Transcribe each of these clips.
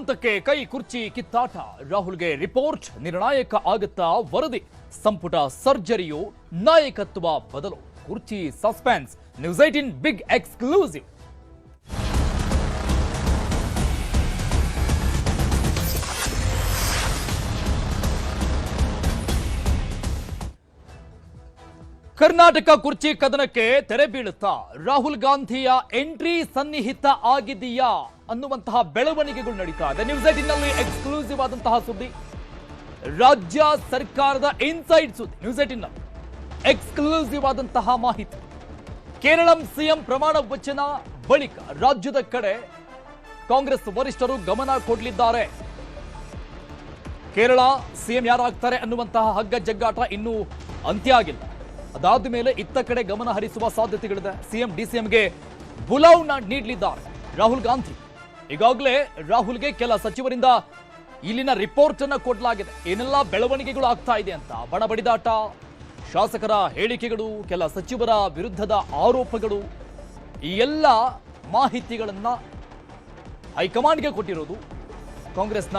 ಹಂತಕ್ಕೆ ಕೈ ಕುರ್ಚಿ ಕಿತ್ತಾಟ. ರಾಹುಲ್ಗೆ ರಿಪೋರ್ಟ್ ನಿರ್ಣಾಯಕ ಆಗುತ್ತಾ ವರದಿ. ಸಂಪುಟ ಸರ್ಜರಿಯು ನಾಯಕತ್ವ ಬದಲು. ಕುರ್ಚಿ suspense. News 18 big exclusive. Karnataka ಕುರ್ಚಿ ಕದನಕ್ಕೆ ತೆರೆ ಬೀಳುತ್ತಾ ರಾಹುಲ್ ಗಾಂಧಿಯ ಎಂಟ್ರಿ ಸನ್ನಿಹಿತ ಆಗಿದೆಯಾ ಅನ್ನುವಂತಹ ಬೆಳವಣಿಗೆಗಳು ನಡೀತಾ ಇದೆ. ನ್ಯೂಸ್ 18 ನಲ್ಲಿ ಎಕ್ಸ್ಕ್ಲೂಸಿವ್ ಆದಂತಹ ಸುದ್ದಿ, ರಾಜ್ಯ ಸರ್ಕಾರದ ಇನ್ಸೈಡ್ ಸುದ್ದಿ. ನ್ಯೂಸ್ 18 ನಲ್ಲಿ ಎಕ್ಸ್ಕ್ಲೂಸಿವ್ ಆದಂತಹ ಮಾಹಿತಿ. ಕೇರಳಂ ಸಿಎಂ ಪ್ರಮಾಣ ವಚನ ಬಳಿಕ ರಾಜ್ಯದ ಕಡೆ ಕಾಂಗ್ರೆಸ್ ವರಿಷ್ಠರು ಗಮನ ಕೊಡಲಿದ್ದಾರೆ. ಕೇರಳ ಸಿಎಂ ಯಾರಾಗ್ತಾರೆ ಅನ್ನುವಂತಹ ಹಗ್ಗ ಜಗ್ಗಾಟ ಇನ್ನೂ ಅಂತ್ಯ ಆಗಿಲ್ಲ. ಅದಾದ ಮೇಲೆ ಇತ್ತ ಕಡೆ ಗಮನ ಹರಿಸುವ ಸಾಧ್ಯತೆಗಳಿದೆ. ಸಿಎಂ ಡಿಸಿಎಂಗೆ ಬುಲಾವ್ನ ನೀಡಲಿದ್ದಾರೆ ರಾಹುಲ್ ಗಾಂಧಿ. ಈಗಾಗಲೇ ರಾಹುಲ್ಗೆ ಕೆಲ ಸಚಿವರಿಂದ ಇಲ್ಲಿನ ರಿಪೋರ್ಟ್ ಅನ್ನು ಕೊಡಲಾಗಿದೆ, ಏನೆಲ್ಲ ಬೆಳವಣಿಗೆಗಳು ಆಗ್ತಾ ಇದೆ ಅಂತ. ಬಣ ಬಡಿದಾಟ, ಶಾಸಕರ ಹೇಳಿಕೆಗಳು, ಕೆಲ ಸಚಿವರ ವಿರುದ್ಧದ ಆರೋಪಗಳು, ಈ ಎಲ್ಲ ಮಾಹಿತಿಗಳನ್ನ ಹೈಕಮಾಂಡ್ಗೆ ಕೊಟ್ಟಿರೋದು ಕಾಂಗ್ರೆಸ್ನ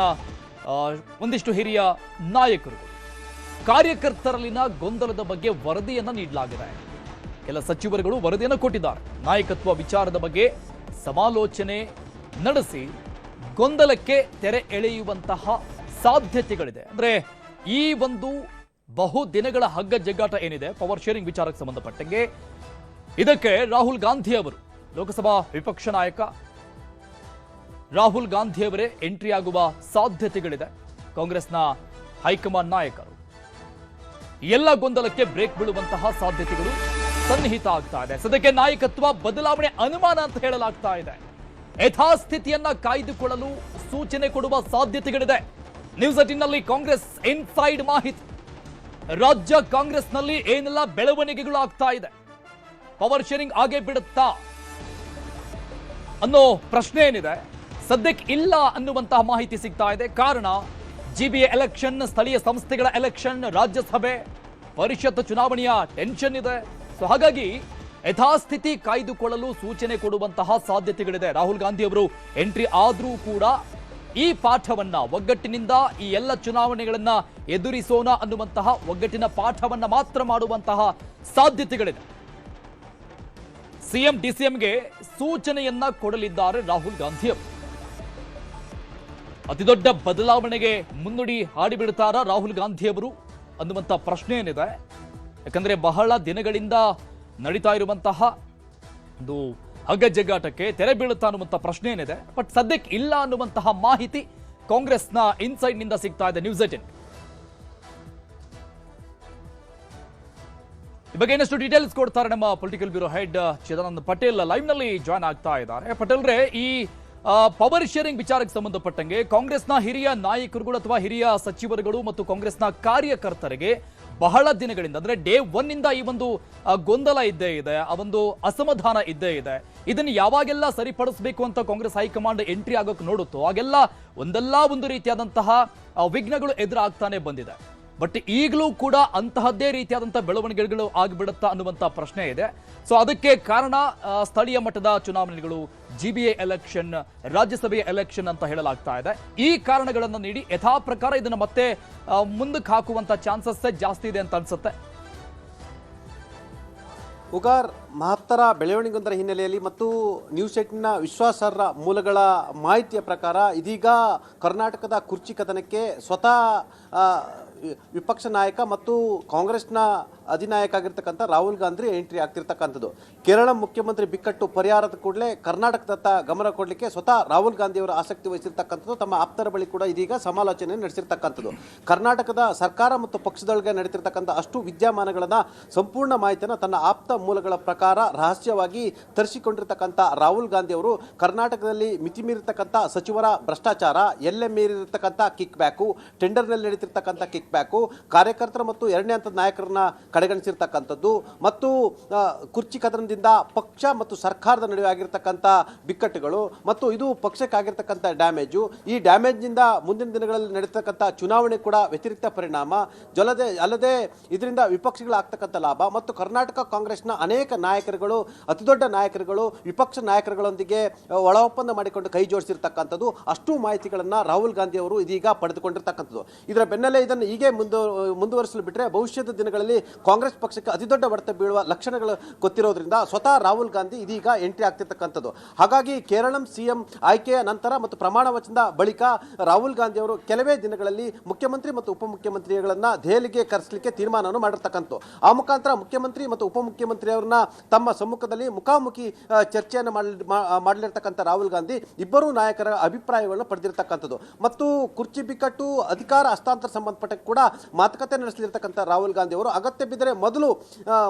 ಒಂದಿಷ್ಟು ಹಿರಿಯ ನಾಯಕರು. ಕಾರ್ಯಕರ್ತರಲ್ಲಿನ ಗೊಂದಲದ ಬಗ್ಗೆ ವರದಿಯನ್ನ ನೀಡಲಾಗಿದೆ. ಕೆಲ ಸಚಿವರುಗಳು ವರದಿಯನ್ನು ಕೊಟ್ಟಿದ್ದಾರೆ. ನಾಯಕತ್ವ ವಿಚಾರದ ಬಗ್ಗೆ ಸಮಾಲೋಚನೆ ನಡೆಸಿ ಗೊಂದಲಕ್ಕೆ ತೆರೆ ಎಳೆಯುವಂತಹ ಸಾಧ್ಯತೆಗಳಿದೆ. ಅಂದ್ರೆ ಈ ಒಂದು ಬಹು ದಿನಗಳ ಹಗ್ಗ ಜಗ್ಗಾಟ ಏನಿದೆ ಪವರ್ ಶೇರಿಂಗ್ ವಿಚಾರಕ್ಕೆ ಸಂಬಂಧಪಟ್ಟಂಗೆ, ಇದಕ್ಕೆ ರಾಹುಲ್ ಗಾಂಧಿ ಅವರು, ಲೋಕಸಭಾ ವಿಪಕ್ಷ ನಾಯಕ ರಾಹುಲ್ ಗಾಂಧಿಯವರೇ ಎಂಟ್ರಿ ಆಗುವ ಸಾಧ್ಯತೆಗಳಿದೆ. ಕಾಂಗ್ರೆಸ್ನ ಹೈಕಮಾಂಡ್ ನಾಯಕರು ಎಲ್ಲ ಗೊಂದಲಕ್ಕೆ ಬ್ರೇಕ್ ಬೀಳುವಂತಹ ಸಾಧ್ಯತೆಗಳು ಸನ್ನಿಹಿತ ಆಗ್ತಾ ಇದೆ. ಸದ್ಯಕ್ಕೆ ನಾಯಕತ್ವ ಬದಲಾವಣೆ ಅನುಮಾನ ಅಂತ ಹೇಳಲಾಗ್ತಾ ಇದೆ. ಯಥಾಸ್ಥಿತಿಯನ್ನ ಕಾಯ್ದುಕೊಳ್ಳಲು ಸೂಚನೆ ಕೊಡುವ ಸಾಧ್ಯತೆಗಳಿದೆ. ನ್ಯೂಸ್ 18 ನಲ್ಲಿ ಕಾಂಗ್ರೆಸ್ ಇನ್ಸೈಡ್ ಮಾಹಿತಿ. ರಾಜ್ಯ ಕಾಂಗ್ರೆಸ್ನಲ್ಲಿ ಏನೆಲ್ಲ ಬೆಳವಣಿಗೆಗಳು ಆಗ್ತಾ ಇದೆ, ಪವರ್ ಶೇರಿಂಗ್ ಆಗೇ ಬಿಡುತ್ತಾ ಅನ್ನೋ ಪ್ರಶ್ನೆ ಏನಿದೆ, ಸದ್ಯಕ್ಕೆ ಇಲ್ಲ ಅನ್ನುವಂತಹ ಮಾಹಿತಿ ಸಿಗ್ತಾ ಇದೆ. ಕಾರಣ ಜಿಬಿಎ ಎಲೆಕ್ಷನ್, ಸ್ಥಳೀಯ ಸಂಸ್ಥೆಗಳ ಎಲೆಕ್ಷನ್, ರಾಜ್ಯಸಭೆ, ಪರಿಷತ್ ಚುನಾವಣೆಯ ಟೆನ್ಷನ್ ಇದೆ. ಸೊ ಹಾಗಾಗಿ ಯಥಾಸ್ಥಿತಿ ಕಾಯ್ದುಕೊಳ್ಳಲು ಸೂಚನೆ ಕೊಡುವಂತಹ ಸಾಧ್ಯತೆಗಳಿದೆ. ರಾಹುಲ್ ಗಾಂಧಿ ಅವರು ಎಂಟ್ರಿ ಆದ್ರೂ ಕೂಡ ಈ ಪಾಠವನ್ನ, ಒಗ್ಗಟ್ಟಿನಿಂದ ಈ ಎಲ್ಲ ಚುನಾವಣೆಗಳನ್ನ ಎದುರಿಸೋಣ ಅನ್ನುವಂತಹ ಒಗ್ಗಟ್ಟಿನ ಪಾಠವನ್ನ ಮಾತ್ರ ಮಾಡುವಂತಹ ಸಾಧ್ಯತೆಗಳಿದೆ. ಸಿಎಂ ಡಿಸಿಎಂಗೆ ಸೂಚನೆಯನ್ನ ಕೊಡಲಿದ್ದಾರೆ ರಾಹುಲ್ ಗಾಂಧಿ ಅವರು. ಅತಿದೊಡ್ಡ ಬದಲಾವಣೆಗೆ ಮುನ್ನುಡಿ ಹಾಡಿಬಿಡ್ತಾರಾ ರಾಹುಲ್ ಗಾಂಧಿ ಅವರು ಅನ್ನುವಂಥ ಪ್ರಶ್ನೆ ಏನಿದೆ. ಯಾಕಂದ್ರೆ ಬಹಳ ದಿನಗಳಿಂದ ನಡೀತಾ ಇರುವಂತಹ ಒಂದು ಹಗ್ಗ ಜಗ್ಗಾಟಕ್ಕೆ ತೆರೆ ಬೀಳುತ್ತಾ ಅನ್ನುವಂಥ ಪ್ರಶ್ನೆ ಏನಿದೆ. ಬಟ್ ಸದ್ಯಕ್ಕೆ ಇಲ್ಲ ಅನ್ನುವಂತಹ ಮಾಹಿತಿ ಕಾಂಗ್ರೆಸ್ನ ಇನ್ಸೈಡ್ ನಿಂದ ಸಿಗ್ತಾ ಇದೆ. ನ್ಯೂಸ್ 18 ಈ ಬಗ್ಗೆ ಇನ್ನಷ್ಟು ಡೀಟೇಲ್ಸ್ ಕೊಡ್ತಾರೆ ನಮ್ಮ political bureau head Chidananda Patel live ನಲ್ಲಿ ಜಾಯ್ನ್ ಆಗ್ತಾ ಇದ್ದಾರೆ. ಪಟೇಲ್ರೆ, ಈ ಪವರ್ ಶೇರಿಂಗ್ ವಿಚಾರಕ್ಕೆ ಸಂಬಂಧಪಟ್ಟಂಗೆ ಕಾಂಗ್ರೆಸ್ನ ಹಿರಿಯ ನಾಯಕರುಗಳು ಅಥವಾ ಹಿರಿಯ ಸಚಿವರುಗಳು ಮತ್ತು ಕಾಂಗ್ರೆಸ್ನ ಕಾರ್ಯಕರ್ತರಿಗೆ ಬಹಳ ದಿನಗಳಿಂದ, ಅಂದ್ರೆ ಡೇ 1 ಇಂದ ಈ ಒಂದು ಗೊಂದಲ ಇದ್ದೇ ಇದೆ, ಆ ಒಂದು ಅಸಮಾಧಾನ ಇದ್ದೇ ಇದೆ. ಇದನ್ನು ಯಾವಾಗೆಲ್ಲ ಸರಿಪಡಿಸಬೇಕು ಅಂತ ಕಾಂಗ್ರೆಸ್ ಹೈಕಮಾಂಡ್ ಎಂಟ್ರಿ ಆಗೋಕೆ ನೋಡುತ್ತೋ ಆಗೆಲ್ಲ ಒಂದಲ್ಲ ಒಂದು ರೀತಿಯಾದಂತಹ ವಿಘ್ನಗಳು ಎದುರಾಗ್ತಾನೆ ಬಂದಿದೆ. ಬಟ್ ಈಗಲೂ ಕೂಡ ಅಂತಹದ್ದೇ ರೀತಿಯಾದಂತಹ ಬೆಳವಣಿಗೆಗಳು ಆಗಿಬಿಡುತ್ತಾ ಅನ್ನುವಂಥ ಪ್ರಶ್ನೆ ಇದೆ. ಸೊ ಅದಕ್ಕೆ ಕಾರಣ ಸ್ಥಳೀಯ ಮಟ್ಟದ ಚುನಾವಣೆಗಳು, ಜಿಬಿಎ ಎಲೆಕ್ಷನ್, ರಾಜ್ಯಸಭೆಯ ಎಲೆಕ್ಷನ್ ಅಂತ ಹೇಳಲಾಗ್ತಾ ಇದೆ. ಈ ಕಾರಣಗಳನ್ನು ನೀಡಿ ಯಥಾ ಪ್ರಕಾರ ಇದನ್ನು ಮತ್ತೆ ಮುಂದಕ್ಕೆ ಹಾಕುವಂತ ಚಾನ್ಸಸ್ ಜಾಸ್ತಿ ಇದೆ ಅಂತ ಅನ್ಸುತ್ತೆ. ಉಗಾರ್, ಮಹತ್ತರ ಬೆಳವಣಿಗೆಯೊಂದರ ಹಿನ್ನೆಲೆಯಲ್ಲಿ ಮತ್ತು ನ್ಯೂಸ್ 18ನ ವಿಶ್ವಾಸಾರ್ಹ ಮೂಲಗಳ ಮಾಹಿತಿಯ ಪ್ರಕಾರ ಇದೀಗ ಕರ್ನಾಟಕದ ಕುರ್ಚಿ ಕದನಕ್ಕೆ ಸ್ವತಃ ವಿಪಕ್ಷ ನಾಯಕ ಮತ್ತು ಕಾಂಗ್ರೆಸ್ನ ಅಧಿನಾಯಕ ಆಗಿರ್ತಕ್ಕಂಥ ರಾಹುಲ್ ಗಾಂಧಿ ಎಂಟ್ರಿ ಆಗ್ತಿರ್ತಕ್ಕಂಥದ್ದು. ಕೇರಳ ಮುಖ್ಯಮಂತ್ರಿ ಬಿಕ್ಕಟ್ಟು ಪರಿಹಾರದ ಕೂಡಲೇ ಕರ್ನಾಟಕದತ್ತ ಗಮನ ಕೊಡಲಿಕ್ಕೆ ಸ್ವತಃ ರಾಹುಲ್ ಗಾಂಧಿ ಅವರು ಆಸಕ್ತಿ ವಹಿಸಿರ್ತಕ್ಕಂಥದ್ದು. ತಮ್ಮ ಆಪ್ತರ ಬಳಿ ಕೂಡ ಇದೀಗ ಸಮಾಲೋಚನೆ ನಡೆಸಿರ್ತಕ್ಕಂಥದ್ದು. ಕರ್ನಾಟಕದ ಸರ್ಕಾರ ಮತ್ತು ಪಕ್ಷದೊಳಗೆ ನಡೀತಿರ್ತಕ್ಕಂಥ ಅಷ್ಟು ವಿದ್ಯಮಾನಗಳನ್ನು ಸಂಪೂರ್ಣ ಮಾಹಿತಿಯನ್ನು ತನ್ನ ಆಪ್ತ ಮೂಲಗಳ ಪ್ರಕಾರ ರಹಸ್ಯವಾಗಿ ತರಿಸಿಕೊಂಡಿರ್ತಕ್ಕಂಥ ರಾಹುಲ್ ಗಾಂಧಿ ಅವರು ಕರ್ನಾಟಕದಲ್ಲಿ ಮಿತಿಮೀರಿರ್ತಕ್ಕಂಥ ಸಚಿವರ ಭ್ರಷ್ಟಾಚಾರ, ಎಲ್ಲೆ ಮೀರಿರ್ತಕ್ಕಂಥ ಕಿಕ್ ಬ್ಯಾಕು, ಟೆಂಡರ್ನಲ್ಲಿ ನಡೀತಿರ್ತಕ್ಕಂಥ ಕಿಕ್ ಕಿಕ್ ಬ್ಯಾಕು, ಕಾರ್ಯಕರ್ತರ ಮತ್ತು ಎರಡನೇ ಹಂತದ ನಾಯಕರನ್ನ ಕಡೆಗಣಿಸಿರ್ತಕ್ಕಂಥದ್ದು ಮತ್ತು ಕುರ್ಚಿ ಕದನದಿಂದ ಪಕ್ಷ ಮತ್ತು ಸರ್ಕಾರದ ನಡುವೆ ಆಗಿರ್ತಕ್ಕಂಥ ಬಿಕ್ಕಟ್ಟುಗಳು ಮತ್ತು ಇದು ಪಕ್ಷಕ್ಕಾಗಿರ್ತಕ್ಕಂಥ ಡ್ಯಾಮೇಜು, ಈ ಡ್ಯಾಮೇಜ್ನಿಂದ ಮುಂದಿನ ದಿನಗಳಲ್ಲಿ ನಡೀತಕ್ಕಂಥ ಚುನಾವಣೆ ಕೂಡ ವ್ಯತಿರಿಕ್ತ ಪರಿಣಾಮ ಅಲ್ಲದೆ ಇದರಿಂದ ವಿಪಕ್ಷಗಳಾಗ್ತಕ್ಕಂಥ ಲಾಭ ಮತ್ತು ಕರ್ನಾಟಕ ಕಾಂಗ್ರೆಸ್ನ ಅನೇಕ ನಾಯಕರುಗಳು, ಅತಿದೊಡ್ಡ ನಾಯಕರುಗಳು ವಿಪಕ್ಷ ನಾಯಕರುಗಳೊಂದಿಗೆ ಒಳ ಒಪ್ಪಂದ ಮಾಡಿಕೊಂಡು ಕೈ ಜೋಡಿಸಿರ್ತಕ್ಕಂಥದ್ದು, ಅಷ್ಟು ಮಾಹಿತಿಗಳನ್ನು ರಾಹುಲ್ ಗಾಂಧಿ ಅವರು ಇದೀಗ ಪಡೆದುಕೊಂಡಿರ್ತಕ್ಕಂಥದ್ದು. ಇದರ ಬೆನ್ನಲ್ಲೇ ಇದನ್ನು ಹೀಗೆ ಮುಂದುವರಿಸಲು ಬಿಟ್ಟರೆ ಭವಿಷ್ಯದ ದಿನಗಳಲ್ಲಿ ಕಾಂಗ್ರೆಸ್ ಪಕ್ಷಕ್ಕೆ ಅತಿದೊಡ್ಡ ಹೊಡೆತ ಬೀಳುವ ಲಕ್ಷಣಗಳು ಗೊತ್ತಿರೋದ್ರಿಂದ ಸ್ವತಃ ರಾಹುಲ್ ಗಾಂಧಿ ಇದೀಗ ಎಂಟ್ರಿ ಆಗ್ತಿರ್ತಕ್ಕಂಥದ್ದು. ಹಾಗಾಗಿ ಕೇರಳಂ ಸಿಎಂ ಆಯ್ಕೆಯ ನಂತರ ಮತ್ತು ಪ್ರಮಾಣ ವಚನದ ಬಳಿಕ ರಾಹುಲ್ ಗಾಂಧಿ ಅವರು ಕೆಲವೇ ದಿನಗಳಲ್ಲಿ ಮುಖ್ಯಮಂತ್ರಿ ಮತ್ತು ಉಪಮುಖ್ಯಮಂತ್ರಿಗಳನ್ನ ದೆಹಲಿಗೆ ಕರೆಸಲಿಕ್ಕೆ ತೀರ್ಮಾನವನ್ನು ಮಾಡಿರ್ತಕ್ಕಂಥದ್ದು. ಆ ಮುಖಾಂತರ ಮುಖ್ಯಮಂತ್ರಿ ಮತ್ತು ಉಪಮುಖ್ಯಮಂತ್ರಿ ಅವರನ್ನ ತಮ್ಮ ಸಮ್ಮುಖದಲ್ಲಿ ಮುಖಾಮುಖಿ ಚರ್ಚೆಯನ್ನು ಮಾಡಲಿರ್ತಕ್ಕಂಥ ರಾಹುಲ್ ಗಾಂಧಿ ಇಬ್ಬರೂ ನಾಯಕರ ಅಭಿಪ್ರಾಯಗಳನ್ನು ಪಡೆದಿರ್ತಕ್ಕಂಥದ್ದು ಮತ್ತು ಕುರ್ಚಿ ಬಿಕ್ಕಟ್ಟು ಅಧಿಕಾರ ಹಸ್ತಾಂತರ ಸಂಬಂಧಪಟ್ಟ ಕೂಡ ಮಾತುಕತೆ ನಡೆಸಲಿರ್ತಕ್ಕಂಥ ರಾಹುಲ್ ಗಾಂಧಿ ಅವರು ಅಗತ್ಯ ಬಿದ್ದರೆ ಮೊದಲು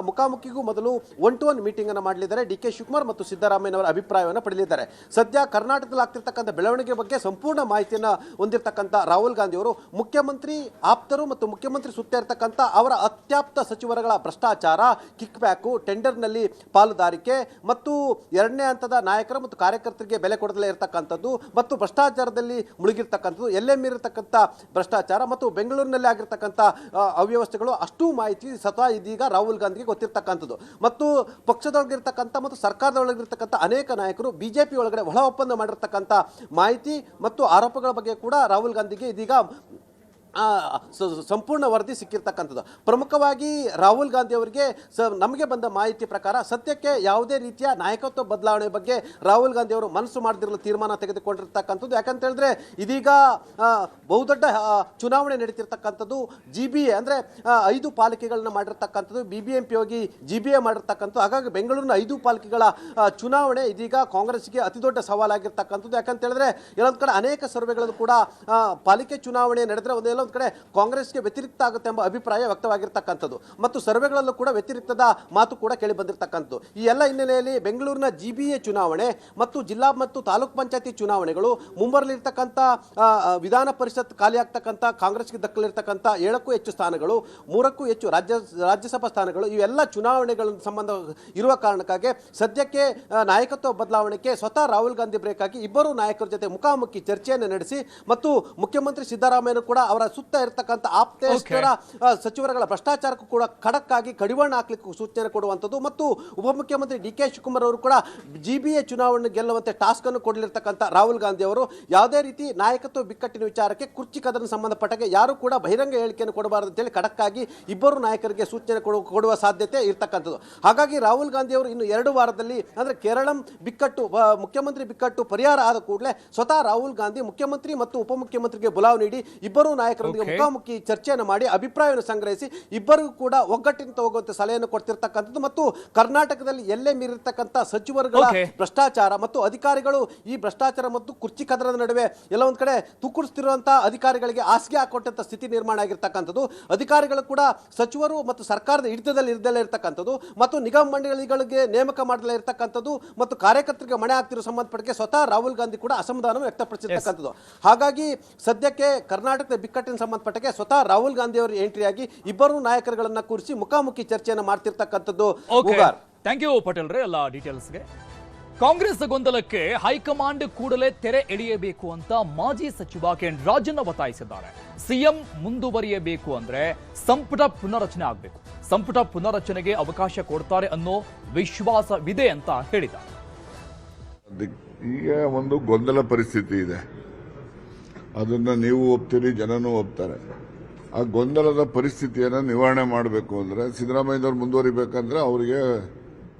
ಮುಖಾಮುಖಿಗೂ ಮೊದಲು 1-to-1 ಮೀಟಿಂಗ್ ಅನ್ನು ಮಾಡಲಿದ್ದಾರೆ. ಡಿ ಕೆ ಶಿವಕುಮಾರ್ ಮತ್ತು ಸಿದ್ದರಾಮಯ್ಯ ಅವರ ಅಭಿಪ್ರಾಯವನ್ನು ಪಡೆಯಲಿದ್ದಾರೆ. ಸದ್ಯ ಕರ್ನಾಟಕದಲ್ಲಿ ಆಗ್ತಿರ್ತಕ್ಕಂಥ ಬೆಳವಣಿಗೆ ಬಗ್ಗೆ ಸಂಪೂರ್ಣ ಮಾಹಿತಿಯನ್ನು ಹೊಂದಿರತಕ್ಕಂಥ ರಾಹುಲ್ ಗಾಂಧಿ ಅವರು ಮುಖ್ಯಮಂತ್ರಿ ಆಪ್ತರು ಮತ್ತು ಮುಖ್ಯಮಂತ್ರಿ ಸುತ್ತ ಇರತಕ್ಕಂಥ ಅವರ ಅತ್ಯಾಪ್ತ ಸಚಿವರುಗಳ ಭ್ರಷ್ಟಾಚಾರ, ಕಿಕ್ ಬ್ಯಾಕು, ಟೆಂಡರ್ನಲ್ಲಿ ಪಾಲುದಾರಿಕೆ ಮತ್ತು ಎರಡನೇ ಹಂತದ ನಾಯಕರು ಮತ್ತು ಕಾರ್ಯಕರ್ತರಿಗೆ ಬೆಲೆ ಕೊಡದಲ್ಲೇ ಇರತಕ್ಕಂಥದ್ದು ಮತ್ತು ಭ್ರಷ್ಟಾಚಾರದಲ್ಲಿ ಮುಳುಗಿರ್ತಕ್ಕಂಥದ್ದು, ಎಲ್ಲೇ ಮೀರಿರ್ತಕ್ಕಂಥ ಭ್ರಷ್ಟಾಚಾರ ಮತ್ತು ಬೆಂಗಳೂರಿನಲ್ಲಿ ಆಗಿರ್ತಕ್ಕಂಥ ಅವ್ಯವಸ್ಥೆಗಳು, ಅಷ್ಟು ಮಾಹಿತಿ ಸ್ವತಃ ಇದೀಗ ರಾಹುಲ್ ಗಾಂಧಿಗೆ ಗೊತ್ತಿರ್ತಕ್ಕಂಥದ್ದು ಮತ್ತು ಪಕ್ಷದೊಳಗಿರ್ತಕ್ಕಂಥ ಮತ್ತು ಸರ್ಕಾರದೊಳಗಿರ್ತಕ್ಕಂಥ ಅನೇಕ ನಾಯಕರು ಬಿಜೆಪಿ ಒಳಗಡೆ ಒಳ ಒಪ್ಪಂದ ಮಾಡಿರ್ತಕ್ಕಂಥ ಮಾಹಿತಿ ಮತ್ತು ಆರೋಪಗಳ ಬಗ್ಗೆ ಕೂಡ ರಾಹುಲ್ ಗಾಂಧಿಗೆ ಇದೀಗ ಸಂಪೂರ್ಣ ವರದಿ ಸಿಕ್ಕಿರ್ತಕ್ಕಂಥದ್ದು. ಪ್ರಮುಖವಾಗಿ ರಾಹುಲ್ ಗಾಂಧಿ ಅವರಿಗೆ ನಮಗೆ ಬಂದ ಮಾಹಿತಿ ಪ್ರಕಾರ ಸದ್ಯಕ್ಕೆ ಯಾವುದೇ ರೀತಿಯ ನಾಯಕತ್ವ ಬದಲಾವಣೆ ಬಗ್ಗೆ ರಾಹುಲ್ ಗಾಂಧಿ ಅವರು ಮನಸ್ಸು ಮಾಡದಿರಲು ತೀರ್ಮಾನ ತೆಗೆದುಕೊಂಡಿರ್ತಕ್ಕಂಥದ್ದು. ಯಾಕಂತ ಹೇಳಿದ್ರೆ ಇದೀಗ ಬಹುದೊಡ್ಡ ಚುನಾವಣೆ ನಡೀತಿರ್ತಕ್ಕಂಥದ್ದು. GBA ಅಂದರೆ 5 ಪಾಲಿಕೆಗಳನ್ನ ಮಾಡಿರ್ತಕ್ಕಂಥದ್ದು, BBMP ಹೋಗಿ GBA ಮಾಡಿರ್ತಕ್ಕಂಥದ್ದು. ಹಾಗಾಗಿ ಬೆಂಗಳೂರಿನ 5 ಪಾಲಿಕೆಗಳ ಚುನಾವಣೆ ಇದೀಗ ಕಾಂಗ್ರೆಸ್ಗೆ ಅತಿ ದೊಡ್ಡ ಸವಾಲಾಗಿರ್ತಕ್ಕಂಥದ್ದು. ಯಾಕಂತ ಹೇಳಿದ್ರೆ ಎಲ್ಲೊಂದು ಕಡೆ ಅನೇಕ ಸರ್ವೆಗಳಲ್ಲೂ ಕೂಡ ಪಾಲಿಕೆ ಚುನಾವಣೆ ನಡೆದರೆ ಒಂದೆಲ್ಲ ಕಡೆ ಕಾಂಗ್ರೆಸ್ಗೆ ವ್ಯತಿರಿಕ್ತ ಆಗುತ್ತೆ ಎಂಬ ಅಭಿಪ್ರಾಯ ವ್ಯಕ್ತವಾಗಿರ್ತಕ್ಕಂಥದ್ದು ಮತ್ತು ಸರ್ವೆಗಳಲ್ಲೂ ಕೂಡ ವ್ಯತಿರಿಕ್ತದ ಮಾತು ಕೂಡ ಕೇಳಿ ಬಂದಿರತಕ್ಕಂಥದ್ದು. ಈ ಎಲ್ಲ ಹಿನ್ನೆಲೆಯಲ್ಲಿ ಬೆಂಗಳೂರಿನ GBA ಚುನಾವಣೆ ಮತ್ತು ಜಿಲ್ಲಾ ಮತ್ತು ತಾಲೂಕು ಪಂಚಾಯತಿ ಚುನಾವಣೆಗಳು, ಮುಂಬರಲಿರ್ತಕ್ಕಂಥ ವಿಧಾನ ಪರಿಷತ್ ಖಾಲಿ ಆಗ್ತಕ್ಕಂಥ ಕಾಂಗ್ರೆಸ್ಗೆ ದಕ್ಕಲಿರ್ತಕ್ಕಂಥ 7ಕ್ಕೂ ಹೆಚ್ಚು ಸ್ಥಾನಗಳು, 3ಕ್ಕೂ ಹೆಚ್ಚು ರಾಜ್ಯಸಭಾ ಸ್ಥಾನಗಳು, ಇವೆಲ್ಲ ಚುನಾವಣೆಗಳ ಸಂಬಂಧ ಇರುವ ಕಾರಣಕ್ಕಾಗಿ ಸದ್ಯಕ್ಕೆ ನಾಯಕತ್ವ ಬದಲಾವಣೆಗೆ ಸ್ವತಃ ರಾಹುಲ್ ಗಾಂಧಿ ಬ್ರೇಕ್ ಆಗಿ ಇಬ್ಬರು ನಾಯಕರ ಜೊತೆ ಮುಖಾಮುಖಿ ಚರ್ಚೆಯನ್ನು ನಡೆಸಿ ಮತ್ತು ಮುಖ್ಯಮಂತ್ರಿ ಸಿದ್ದರಾಮಯ್ಯ ಕೂಡ ಅವರ ಸುತ್ತ ಇರತಕ್ಕಂಥ ಆಪ್ತೇಷ್ಟರ ಸಚಿವರುಗಳ ಭ್ರಷ್ಟಾಚಾರಕ್ಕೂ ಕೂಡ ಖಡಕ್ಕಾಗಿ ಕಡಿವಾಣ ಹಾಕ್ಲಿಕ್ಕೆ ಸೂಚನೆ ಕೊಡುವಂಥದ್ದು ಮತ್ತು ಉಪಮುಖ್ಯಮಂತ್ರಿ ಡಿ ಕೆ ಶಿವಕುಮಾರ್ ಅವರು ಕೂಡ GBA ಚುನಾವಣೆ ಗೆಲ್ಲುವಂತೆ ಟಾಸ್ಕ್ ಅನ್ನು ಕೊಡಲಿರ್ತಕ್ಕಂಥ ರಾಹುಲ್ ಗಾಂಧಿ ಅವರು ಯಾವುದೇ ರೀತಿ ನಾಯಕತ್ವ ಬಿಕ್ಕಟ್ಟಿನ ವಿಚಾರಕ್ಕೆ ಕುರ್ಚಿ ಕದನ ಸಂಬಂಧಪಟ್ಟಾಗೆ ಯಾರು ಕೂಡ ಬಹಿರಂಗ ಹೇಳಿಕೆಯನ್ನು ಕೊಡಬಾರದು ಅಂತೇಳಿ ಖಡಕ್ಕಾಗಿ ಇಬ್ಬರು ನಾಯಕರಿಗೆ ಸೂಚನೆ ಕೊಡುವ ಸಾಧ್ಯತೆ ಇರ್ತಕ್ಕಂಥದ್ದು. ಹಾಗಾಗಿ ರಾಹುಲ್ ಗಾಂಧಿ ಅವರು ಇನ್ನು 2 ವಾರದಲ್ಲಿ ಅಂದರೆ ಕೇರಳಂ ಬಿಕ್ಕಟ್ಟು ಮುಖ್ಯಮಂತ್ರಿ ಬಿಕ್ಕಟ್ಟು ಪರಿಹಾರ ಆದ ಕೂಡಲೇ ಸ್ವತಃ ರಾಹುಲ್ ಗಾಂಧಿ ಮುಖ್ಯಮಂತ್ರಿ ಮತ್ತು ಉಪಮುಖ್ಯಮಂತ್ರಿಗೆ ಬುಲಾವ್ ನೀಡಿ ಇಬ್ಬರು ನಾಯಕರೊಂದಿಗೆ ಮುಖಾಮುಖಿ ಚರ್ಚೆಯನ್ನು ಮಾಡಿ ಅಭಿಪ್ರಾಯವನ್ನು ಸಂಗ್ರಹಿಸಿ ಇಬ್ಬರಿಗೂ ಕೂಡ ಒಗ್ಗಟ್ಟಿನಿಂದ ಹೋಗುವಂತೆ ಸಲಹೆಯನ್ನು ಕೊಡ್ತಿರ್ತಕ್ಕಂಥದ್ದು ಮತ್ತು ಕರ್ನಾಟಕದಲ್ಲಿ ಎಲ್ಲೇ ಮೀರಿರ್ತಕ್ಕಂಥ ಸಚಿವರುಗಳ ಭ್ರಷ್ಟಾಚಾರ ಮತ್ತು ಅಧಿಕಾರಿಗಳು ಈ ಭ್ರಷ್ಟಾಚಾರ ಮತ್ತು ಕುರ್ಚಿ ಕದನದ ನಡುವೆ ಎಲ್ಲ ಒಂದ್ ಕಡೆ ತುಕ್ಕುಡಿಸ್ತಿರುವಂತಹ ಅಧಿಕಾರಿಗಳಿಗೆ ಹಾಸಿಗೆ ಹಾಕೊಟ್ಟಂತ ಸ್ಥಿತಿ ನಿರ್ಮಾಣ ಆಗಿರ್ತಕ್ಕಂಥದ್ದು. ಅಧಿಕಾರಿಗಳು ಕೂಡ ಸಚಿವರು ಮತ್ತು ಸರ್ಕಾರದ ಹಿಡಿತದಲ್ಲಿ ಇರದಲ್ಲೇ ಇರತಕ್ಕಂಥದ್ದು ಮತ್ತು ನಿಗಮ ಮಂಡಳಿಗಳಿಗೆ ನೇಮಕ ಮಾಡದಲ್ಲೇ ಇರತಕ್ಕಂಥದ್ದು ಮತ್ತು ಕಾರ್ಯಕರ್ತರಿಗೆ ಮಣೆ ಆಗ್ತಿರೋ ಸಂಬಂಧಪಟ್ಟ ಸ್ವತಃ ರಾಹುಲ್ ಗಾಂಧಿ ಕೂಡ ಅಸಮಾಧಾನ ವ್ಯಕ್ತಪಡಿಸಿರ್ತಕ್ಕಂಥದ್ದು. ಹಾಗಾಗಿ ಸದ್ಯಕ್ಕೆ ಕರ್ನಾಟಕದ ಬಿಕ್ಕಟ್ಟಿನ ಸಂಬಂಧಪಟ್ಟಕ್ಕೆ ಸ್ವತಃ ರಾಹುಲ್ ಗಾಂಧಿ ಅವರು ಎಂಟ್ರಿ ಆಗಿ ಇಬ್ಬರು ನಾಯಕರುಗಳನ್ನ ಕೂರಿಸಿ ಮುಖಾಮುಖಿ ಚರ್ಚೆಯನ್ನು ಮಾಡ್ತಿರ್ತಕ್ಕಂಥದ್ದು. ಥ್ಯಾಂಕ್ ಯು ಪಟೇಲ್ ರೇ ಎಲ್ಲ ಡೀಟೇಲ್ಸ್ಗೆ. ಕಾಂಗ್ರೆಸ್ ಗೊಂದಲಕ್ಕೆ ಹೈಕಮಾಂಡ್ ಕೂಡಲೇ ತೆರೆ ಎಳೆಯಬೇಕು ಅಂತ ಮಾಜಿ ಸಚಿವ ಕೆಎನ್ ರಾಜಣ್ಣ ಒತ್ತಾಯಿಸಿದ್ದಾರೆ. ಸಿಎಂ ಮುಂದುವರಿಯಬೇಕು ಅಂದ್ರೆ ಸಂಪುಟ ಪುನರಚನೆ ಆಗಬೇಕು, ಸಂಪುಟ ಪುನರಚನೆಗೆ ಅವಕಾಶ ಕೊಡ್ತಾರೆ ಅನ್ನೋ ವಿಶ್ವಾಸವಿದೆ ಅಂತ ಹೇಳಿದ್ದಾರೆ. ಈಗ ಒಂದು ಗೊಂದಲ ಪರಿಸ್ಥಿತಿ ಇದೆ, ಅದನ್ನ ನೀವು ಒಪ್ತೀರಿ, ಜನನೂ ಒಪ್ತಾರೆ. ಆ ಗೊಂದಲದ ಪರಿಸ್ಥಿತಿಯನ್ನು ನಿವಾರಣೆ ಮಾಡಬೇಕು ಅಂದ್ರೆ ಸಿದ್ದರಾಮಯ್ಯನವರು ಮುಂದುವರಿಬೇಕಂದ್ರೆ ಅವರಿಗೆ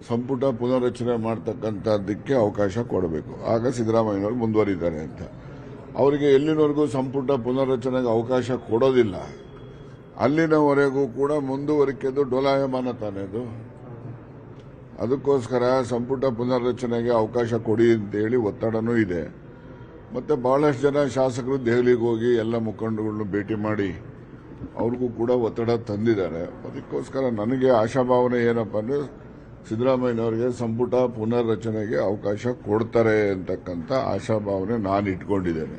ಸಂಪುಟ ಪುನರ್ರಚನೆ ಮಾಡ್ತಕ್ಕಂಥದ್ದಕ್ಕೆ ಅವಕಾಶ ಕೊಡಬೇಕು. ಆಗ ಸಿದ್ದರಾಮಯ್ಯನವರು ಮುಂದುವರಿತಾರೆ ಅಂತ. ಅವರಿಗೆ ಎಲ್ಲಿನವರೆಗೂ ಸಂಪುಟ ಪುನರ್ರಚನೆಗೆ ಅವಕಾಶ ಕೊಡೋದಿಲ್ಲ ಅಲ್ಲಿನವರೆಗೂ ಕೂಡ ಮುಂದುವರಿಕೆದು ಡೋಲಾಯಮಾನ ತಾನೇ ಅದು. ಅದಕ್ಕೋಸ್ಕರ ಸಂಪುಟ ಪುನರ್ರಚನೆಗೆ ಅವಕಾಶ ಕೊಡಿ ಅಂತೇಳಿ ಒತ್ತಡನೂ ಇದೆ. ಮತ್ತೆ ಬಹಳಷ್ಟು ಜನ ಶಾಸಕರು ದೆಹಲಿಗೆ ಹೋಗಿ ಎಲ್ಲ ಮುಖಂಡರುಗಳನ್ನು ಭೇಟಿ ಮಾಡಿ ಅವ್ರಿಗೂ ಕೂಡ ಒತ್ತಡ ತಂದಿದ್ದಾರೆ. ಅದಕ್ಕೋಸ್ಕರ ನನಗೆ ಆಶಾಭಾವನೆ ಏನಪ್ಪ ಅಂದ್ರೆ ಸಿದ್ದರಾಮಯ್ಯನವರಿಗೆ ಸಂಪುಟ ಪುನರ್ರಚನೆಗೆ ಅವಕಾಶ ಕೊಡ್ತಾರೆ ಅಂತಕ್ಕಂಥ ಆಶಾಭಾವನೆ ನಾನು ಇಟ್ಕೊಂಡಿದ್ದೇನೆ.